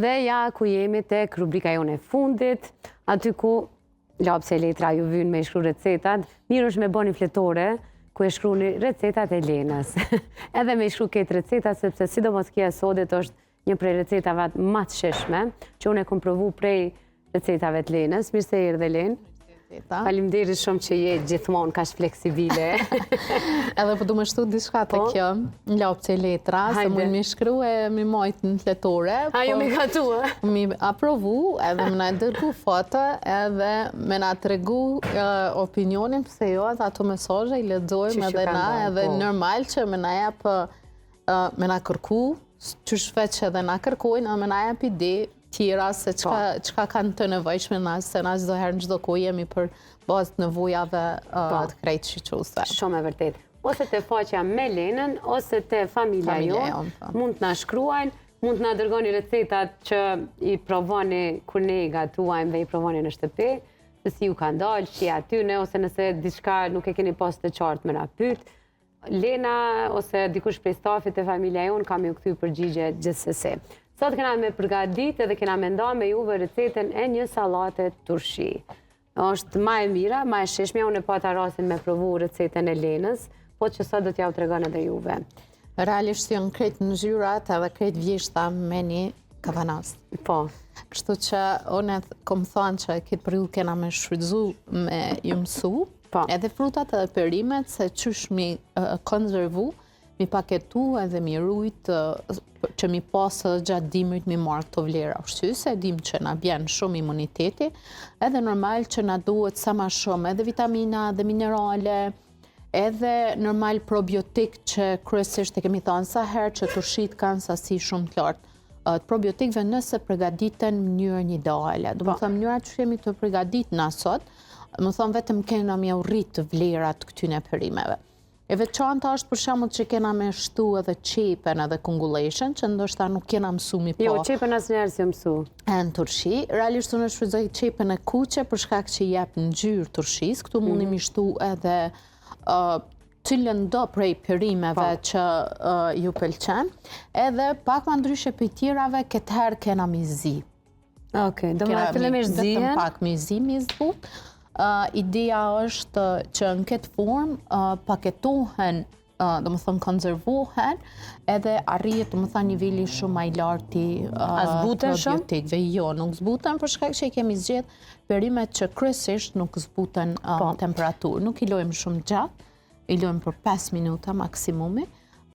Dhe ja ku jemi tek rubrika jone e fundit, aty ku lapse letra ju vynë me shkru recetat, mirë është me boni fletore, ku e shkruni recetat e Lenës. Edhe me shkru këtë recetat, sepse sidomos kia sodit është një prej recetave më të sheshme, që unë e kom provu prej recetave të Lenës. Mirë se erdhe Lenë. Faleminderit shumë që je gjithmonë kaq fleksibile. Edhe po du më shtu diçka të kjo, në lapse letra, se mund mi shkru e mi majt në fletore. Ajo mi gatu, Mi aprovu, edhe me na dërgu foto, edhe me na tregu opinionin, pëse jo, ato mesazhe i lexojmë edhe na, edhe normal që me na jep, me na kërku, që shfet që edhe na kërkojnë, edhe me na jep ide tjera se çka kanë të nevojshme na, se na çdo herë në çdo kohë jemi për bazë të nevojave të krejt shiqusve. Shumë e vërtet. Ose te faqja me Lenën, ose te familja jon, mund të na shkruajnë, mund të na dërgoni recetat që i provoni kur ne i gatuajmë dhe i provoni në shtëpi, se si ju ka ndalë, që atyne, ose nëse diçka nuk e keni pas të qartë me na pyet. Lena ose dikush prej stafit e familja jon kam ju kthy përgjigje gjithsesi. Sot kena me përgadit edhe kena me nda me juve recetën e një salate turshi. Është ma e mira, ma e sheshmja, unë e pata rasin me provu recetën e Lenës, po që sot do t'ja u tregon edhe juve. Realisht janë krejt në zhyrat edhe krejt vjeshta me një kavanas. Po. Kështu që unë kom thonë që këtë periudhë kena me shfrytzu me ju mësu, edhe frutat edhe perimet se qysh mi konservu, mi paketu edhe mi rujt që mi pasë gjatë dimrit mi marrë këto vlera ushqyse, dim që na bjen shumë imuniteti, edhe normal që na duhet sa ma shumë edhe vitamina dhe minerale, edhe normal probiotik që kryesisht e kemi thënë sa herë që turshit kanë sasi shumë të lartë të probiotikve nëse përgatiten në mënyrën ideale. Do më thëmë mënyrat që kemi të përgatit na sot, më thëmë vetëm kena mi rrit vlerat këtyne perimeve. E veçanta është për shembull që kena me shtu edhe qepen edhe kungulleshën, që ndoshta nuk kena mësu mi po. Jo, qepen asnjëherë si mësu. Në turshi, realisht unë shfrytëzoj qepen e kuqe për shkak që jep ngjyrë turshis, këtu mundi mi shtu edhe cilën do prej perimeve që ju pëlqen, edhe pak më ndryshe për tjerave këtë herë kena mi zi. Okej, do më fillimisht zi. Vetëm pak mi zi mi zbut. Ideja është që në këtë formë paketohen, do më thënë konservohen, edhe arrijet do më thënë nivelli shumë ma i larti probiotikve. Jo, nuk zbuten për shkak që i kemi zgjedh perimet që kryesisht nuk zbuten temperaturë. Nuk i lojmë shumë gjatë, i lojmë për 5 minuta maksimumi,